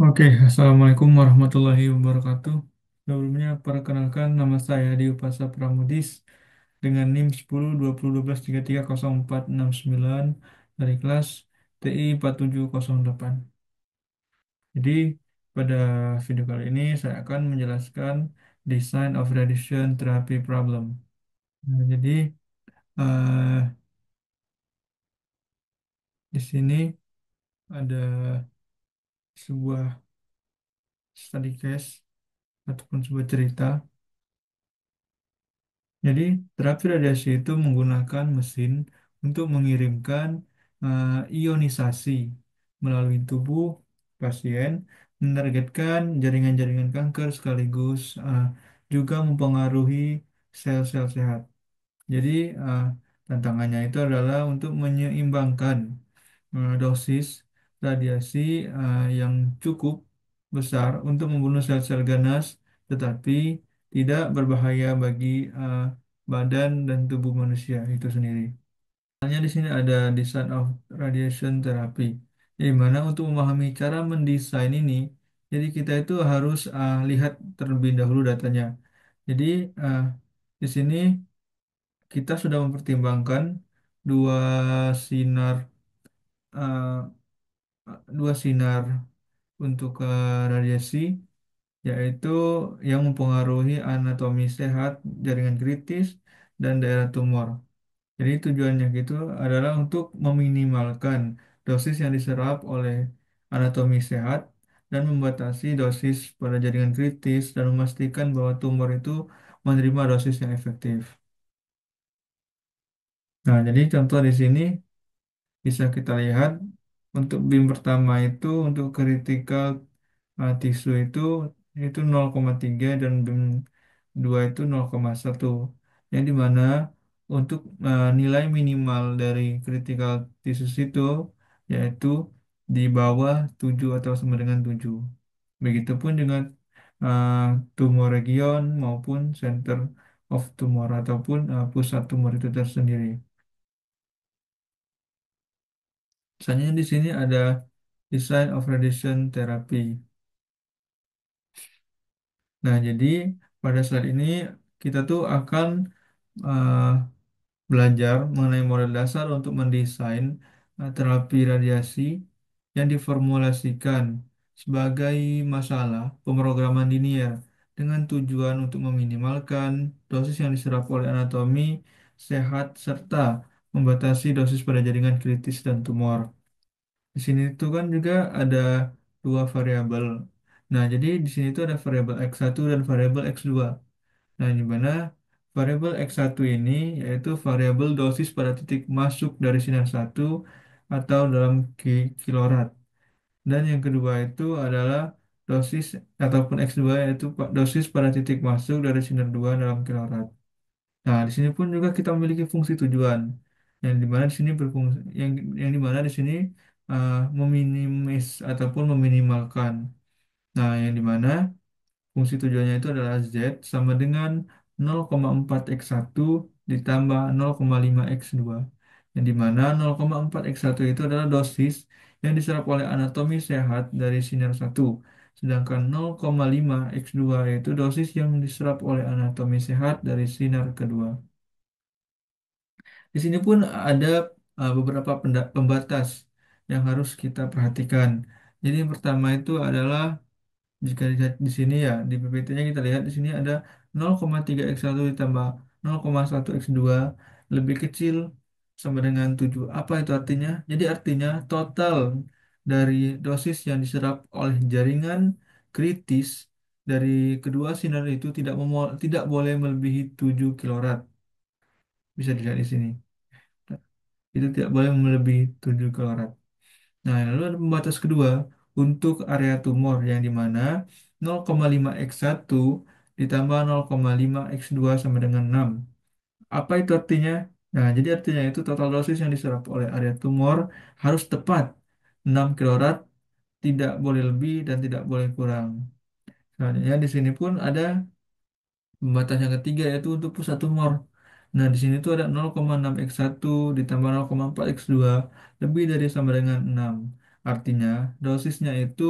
Oke, Assalamualaikum warahmatullahi wabarakatuh. Sebelumnya, perkenalkan nama saya Diopasa Pramudis dengan NIM 10 20 12 33 04 69 dari kelas TI 4708. Jadi, pada video kali ini saya akan menjelaskan Design of Radiation Therapy Problem. Nah, jadi, eh, di sini ada sebuah study case ataupun sebuah cerita. Jadi, terapi radiasi itu menggunakan mesin untuk mengirimkan ionisasi melalui tubuh pasien, menargetkan jaringan-jaringan kanker sekaligus juga mempengaruhi sel-sel sehat. Jadi, eh, tantangannya itu adalah untuk menyeimbangkan dosis radiasi yang cukup besar untuk membunuh sel-sel ganas, tetapi tidak berbahaya bagi eh, badan dan tubuh manusia itu sendiri. Hanya di sini ada design of radiation therapy, di mana untuk memahami cara mendesain ini, jadi kita itu harus lihat terlebih dahulu datanya. Jadi eh, di sini kita sudah mempertimbangkan dua sinar eh, dua sinar untuk radiasi, yaitu yang mempengaruhi anatomi sehat, jaringan kritis, dan daerah tumor. Jadi tujuannya gitu adalah untuk meminimalkan dosis yang diserap oleh anatomi sehat dan membatasi dosis pada jaringan kritis dan memastikan bahwa tumor itu menerima dosis yang efektif. Nah, jadi contoh di sini bisa kita lihat untuk BIM pertama itu untuk critical tisu itu 0,3 dan BIM 2 itu 0,1, yang dimana untuk nilai minimal dari critical tisus itu yaitu di bawah 7 atau sama dengan 7. Begitupun dengan uh, tumor region maupun center of tumor ataupun pusat tumor itu tersendiri. Misalnya di sini ada design of radiation therapy. Nah, jadi pada saat ini kita tuh akan eh, belajar mengenai model dasar untuk mendesain terapi radiasi yang diformulasikan sebagai masalah pemrograman linear dengan tujuan untuk meminimalkan dosis yang diserap oleh anatomi sehat serta membatasi dosis pada jaringan kritis dan tumor. Di sini tuh kan juga ada dua variabel. Nah, jadi di sini tuh ada variabel X1 dan variabel X2. Nah, di mana variabel X1 ini yaitu variabel dosis pada titik masuk dari sinar satu atau dalam kilorad. Dan yang kedua itu adalah dosis ataupun X2 yaitu dosis pada titik masuk dari sinar 2 dalam kilorad. Nah, di sini pun juga kita memiliki fungsi tujuan yang dimana di sini berfungsi yang dimana di sini meminimis ataupun meminimalkan. Nah, yang dimana fungsi tujuannya itu adalah Z sama dengan 0,4 x1 ditambah 0,5 x2. Yang dimana 0,4 x1 itu adalah dosis yang diserap oleh anatomi sehat dari sinar satu. Sedangkan 0,5 x2 yaitu dosis yang diserap oleh anatomi sehat dari sinar kedua. Di sini pun ada beberapa pembatas yang harus kita perhatikan. Jadi yang pertama itu adalah jika dilihat di sini ya, di PPT-nya kita lihat di sini ada 0,3 x1 ditambah 0,1 x2 lebih kecil sama dengan 7. Apa itu artinya? Jadi artinya total dari dosis yang diserap oleh jaringan kritis dari kedua sinar itu tidak boleh melebihi 7 kilorad. Bisa dilihat di sini. Itu tidak boleh melebihi 7 kilorad. Nah, lalu ada pembatas kedua untuk area tumor yang dimana 0,5 x1 ditambah 0,5 x2 sama dengan 6. Apa itu artinya? Nah, jadi artinya itu total dosis yang diserap oleh area tumor harus tepat 6 kilorad, tidak boleh lebih dan tidak boleh kurang. Selanjutnya di sini pun ada pembatas yang ketiga yaitu untuk pusat tumor. Nah, di sini tuh ada 0,6 x1 ditambah 0,4 x2 lebih dari sama dengan 6. Artinya, dosisnya itu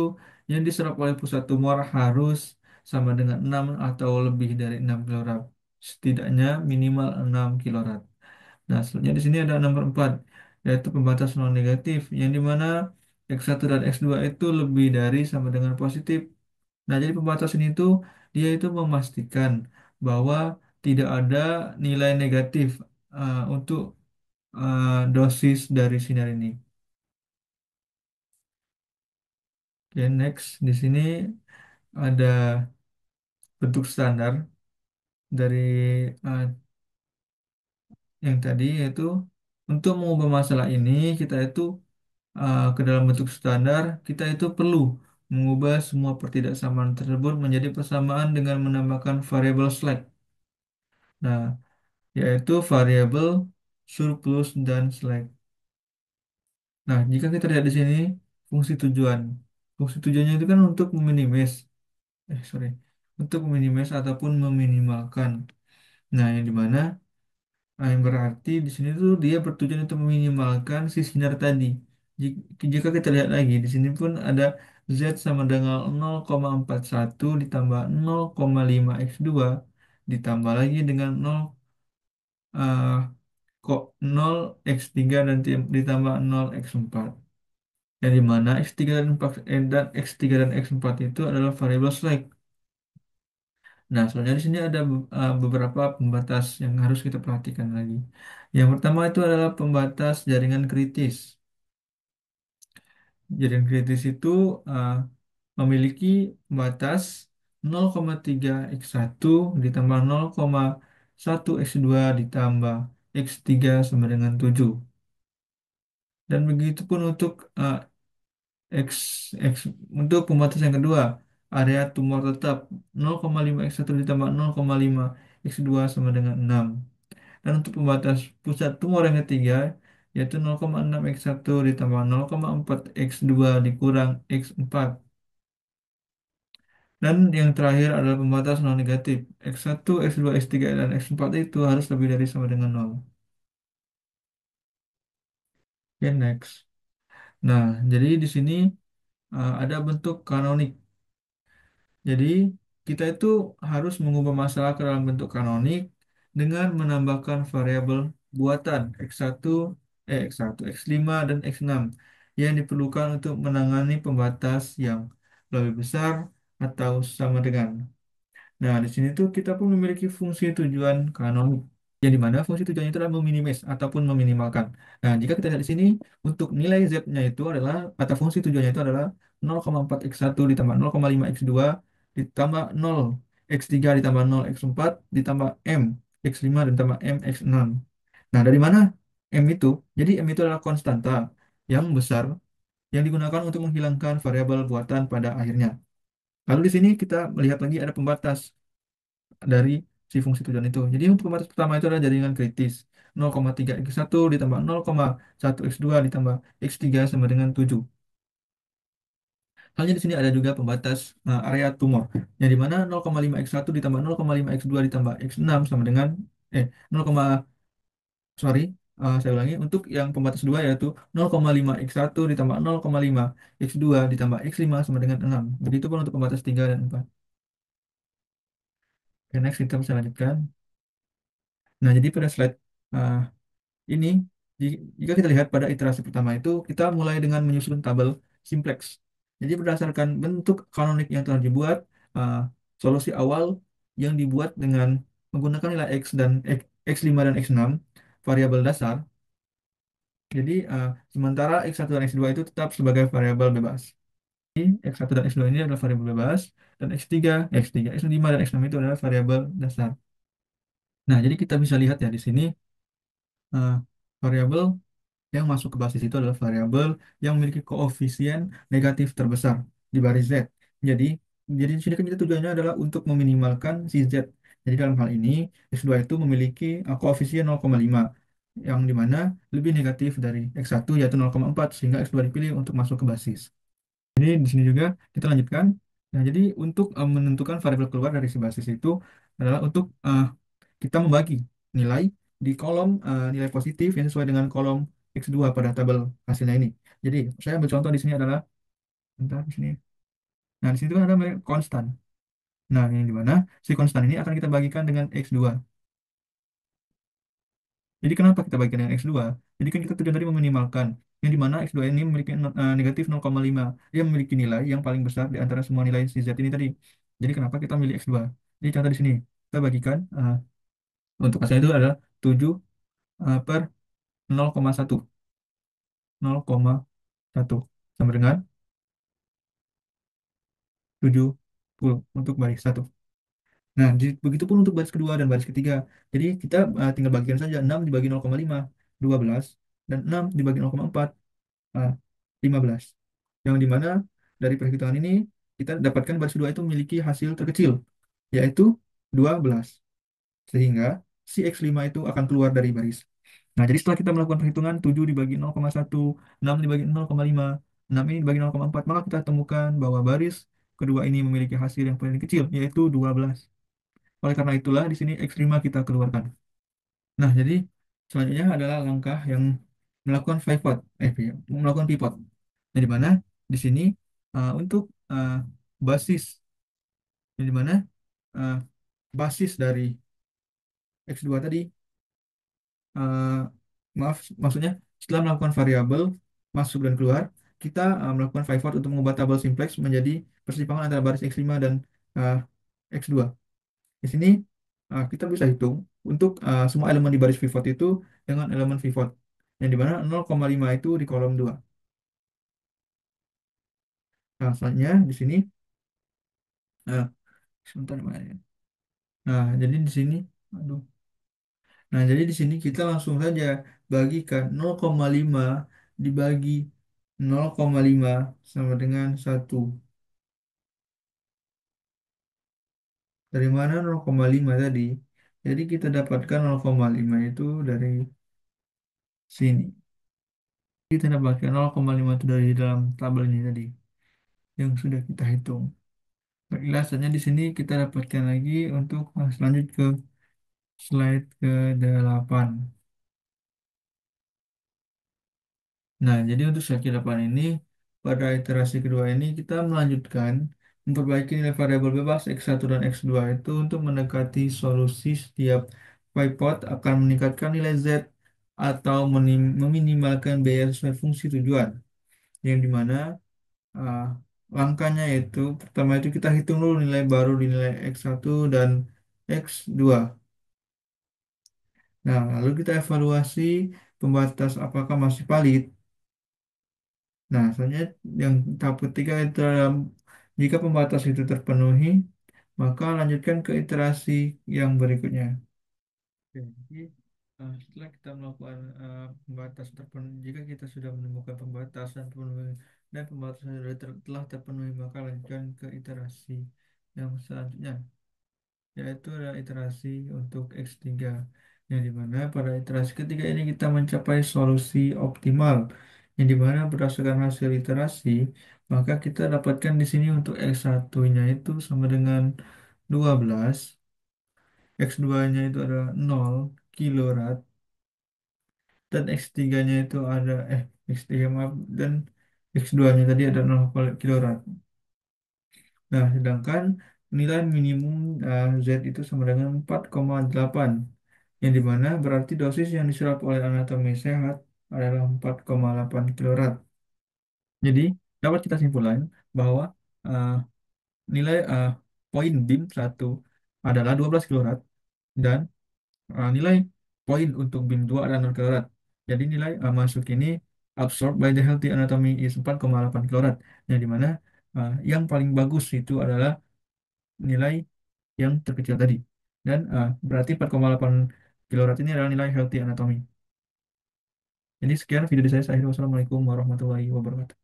yang diserap oleh pusat tumor harus sama dengan 6 atau lebih dari 6 kilorad. Setidaknya minimal 6 kilorad. Nah, selanjutnya di sini ada nomor 4, yaitu pembatas non negatif, yang dimana X1 dan X2 itu lebih dari sama dengan positif. Nah, jadi pembatas ini tuh dia itu memastikan bahwa tidak ada nilai negatif untuk dosis dari sinar ini. Oke, next di sini ada bentuk standar dari uh, yang tadi, yaitu untuk mengubah masalah ini kita itu ke dalam bentuk standar, kita itu perlu mengubah semua pertidaksamaan tersebut menjadi persamaan dengan menambahkan variabel slack. Nah, yaitu variabel surplus dan slack. Nah, jika kita lihat di sini fungsi tujuan. Fungsi tujuannya itu kan untuk sorry, untuk meminimis ataupun meminimalkan. Nah, yang dimana yang berarti di sini tuh dia bertujuan untuk meminimalkan si sinar tadi. Jika kita lihat lagi di sini pun ada Z sama dengan 0,41 ditambah 0,5 X2 ditambah lagi dengan 0 eh, kok 0 X3 dan ditambah 0 X4. Yang dimana X3 dan 4, X3 dan X4 itu adalah variabel slack. Nah, soalnya di sini ada beberapa pembatas yang harus kita perhatikan lagi. Yang pertama itu adalah pembatas jaringan kritis. Jaringan kritis itu uh, memiliki batas 0,3 X1 ditambah 0,1 X2 ditambah X3 sama dengan 7. Dan begitu pun untuk X, X untuk pembatas yang kedua, area tumor tetap 0,5 X1 ditambah 0,5 X2 sama dengan 6. Dan untuk pembatas pusat tumor yang ketiga, yaitu 0,6 X1 ditambah 0,4 X2 dikurang X4. Dan yang terakhir adalah pembatas non negatif. X1, X2, X3, dan X4 itu harus lebih dari sama dengan 0. Oke, next. Nah, jadi di sini ada bentuk kanonik. Jadi, kita itu harus mengubah masalah ke dalam bentuk kanonik dengan menambahkan variabel buatan X1, X1, X5, dan X6 yang diperlukan untuk menangani pembatas yang lebih besar atau sama dengan. Nah, di sini tuh kita pun memiliki fungsi tujuan kanonik, yang dimana fungsi tujuannya itu adalah meminimis ataupun meminimalkan. Nah, jika kita lihat di sini, untuk nilai Z-nya itu adalah, atau fungsi tujuannya itu adalah 0,4 X1 ditambah 0,5 X2 ditambah 0 X3 ditambah 0 X4 ditambah M X5 ditambah M X6. Nah, dari mana M itu? Jadi M itu adalah konstanta yang besar yang digunakan untuk menghilangkan variabel buatan pada akhirnya. Lalu di sini kita melihat lagi ada pembatas dari si fungsi tujuan itu. Jadi untuk pembatas pertama itu adalah jaringan kritis. 0,3 X1 ditambah 0,1 X2 ditambah X3 sama dengan 7. Halnya di sini ada juga pembatas area tumor, yang dimana 0,5 X1 ditambah 0,5 X2 ditambah X6 sama dengan 0, sorry, saya ulangi, untuk yang pembatas 2 yaitu 0,5 X1 ditambah 0,5 X2 ditambah X5 sama dengan 6. Begitu pun untuk pembatas 3 dan 4. Oke, next kita bisa lanjutkan. Nah, jadi pada slide uh, ini, jika kita lihat pada iterasi pertama itu, kita mulai dengan menyusun tabel simplex. Jadi berdasarkan bentuk kanonik yang telah dibuat, uh, solusi awal yang dibuat dengan menggunakan nilai X dan X5 dan X6, variabel dasar. Jadi sementara X1 dan X2 itu tetap sebagai variabel bebas. Jadi X1 dan X2 ini adalah variabel bebas, dan X3, X5 dan X6 itu adalah variabel dasar. Nah, jadi kita bisa lihat ya di sini, uh, variabel yang masuk ke basis itu adalah variabel yang memiliki koefisien negatif terbesar di baris Z. Jadi, di sini kan kita tujuannya adalah untuk meminimalkan si Z. Jadi dalam hal ini X2 itu memiliki koefisien 0,5, yang dimana lebih negatif dari X1 yaitu 0,4, sehingga X2 dipilih untuk masuk ke basis. Jadi di sini juga kita lanjutkan. Nah, jadi untuk menentukan variabel keluar dari si basis itu adalah untuk kita membagi nilai di kolom nilai positif yang sesuai dengan kolom X2 pada tabel hasilnya ini. Jadi saya ambil contoh di sini adalah, bentar di sini. Nah, di sini kan ada konstan. Nah, ini di mana si konstan ini akan kita bagikan dengan X2. Jadi kenapa kita bagikan dengan X2? Jadi kan kita tujuan tadi meminimalkan. Yang di mana X2 ini memiliki negatif 0,5. Dia memiliki nilai yang paling besar di antara semua nilai si Z ini tadi. Jadi kenapa kita memilih X2? Jadi contoh di sini. Kita bagikan, untuk hasilnya itu adalah 7 per 0,1. 0,1. Sama dengan 70 untuk baris satu. Nah, begitu pun untuk baris kedua dan baris ketiga. Jadi kita tinggal bagikan saja 6 dibagi 0,5, 12. Dan 6 dibagi 0,4, ah, 15. Yang dimana dari perhitungan ini kita dapatkan baris kedua itu memiliki hasil terkecil, yaitu 12. Sehingga si X5 itu akan keluar dari baris. Nah, jadi setelah kita melakukan perhitungan 7 dibagi 0,1, 6 dibagi 0,5, 6 ini dibagi 0,4, maka kita temukan bahwa baris kedua ini memiliki hasil yang paling kecil, yaitu 12. Oleh karena itulah di sini X5 kita keluarkan. Nah, jadi selanjutnya adalah langkah yang melakukan pivot, melakukan pivot. Nah, di mana di sini untuk basis, yang di mana uh, basis dari X2 tadi, uh, maaf, maksudnya setelah melakukan variabel masuk dan keluar, kita melakukan pivot untuk mengubah tabel simplex menjadi persimpangan antara baris X5 dan uh, X2. Di sini kita bisa hitung untuk semua elemen di baris pivot itu dengan elemen pivot, yang di mana 0,5 itu di kolom 2. Nah, selanjutnya di sini, uh, sebentar Mas. Nah, jadi di sini, aduh. Nah, jadi di sini kita langsung saja bagikan 0,5 dibagi 0,5 sama dengan 1. Dari mana 0,5 tadi? Jadi kita dapatkan 0,5 itu dari sini. Kita dapatkan 0,5 itu dari dalam tabel ini tadi yang sudah kita hitung. Penjelasannya di sini kita dapatkan lagi untuk lanjut ke slide ke-8. Nah, jadi untuk slide ke-8 ini, pada iterasi kedua ini kita melanjutkan memperbaiki nilai variabel bebas X1 dan X2 itu untuk mendekati solusi setiap pivot akan meningkatkan nilai Z atau meminimalkan biaya sesuai fungsi tujuan. Yang dimana uh, langkahnya itu pertama itu kita hitung dulu nilai baru di nilai X1 dan X2. Nah, lalu kita evaluasi pembatas apakah masih valid. Nah, selanjutnya yang tahap ketiga itu adalah jika pembatas itu terpenuhi, maka lanjutkan ke iterasi yang berikutnya. Oke, jadi setelah kita melakukan pembatas terpenuhi, jika kita sudah menemukan pembatasan terpenuhi dan pembatasan sudah telah terpenuhi, maka lanjutkan ke iterasi yang selanjutnya, yaitu adalah iterasi untuk X3, yang dimana pada iterasi ketiga ini kita mencapai solusi optimal, yang dimana berdasarkan hasil iterasi maka kita dapatkan di sini untuk X1-nya itu sama dengan 12, X2-nya itu adalah 0 kilorad, dan X3-nya itu ada X3 maaf, dan X2-nya tadi ada 0 kilorad. Nah, sedangkan nilai minimum Z itu sama dengan 4,8, yang dimana berarti dosis yang diserap oleh anatomi sehat adalah 4,8 kilorad. Jadi, dapat kita simpulkan bahwa uh, nilai poin BIM 1 adalah 12 kilorad dan nilai poin untuk BIM 2 adalah 0 kilorad. Jadi, nilai masuk ini absorbed by the healthy anatomy is 4,8 kilorad. Yang dimana yang paling bagus itu adalah nilai yang terkecil tadi. Dan berarti 4,8 kilorad ini adalah nilai healthy anatomy. Jadi sekian video dari saya. Wassalamualaikum warahmatullahi wabarakatuh.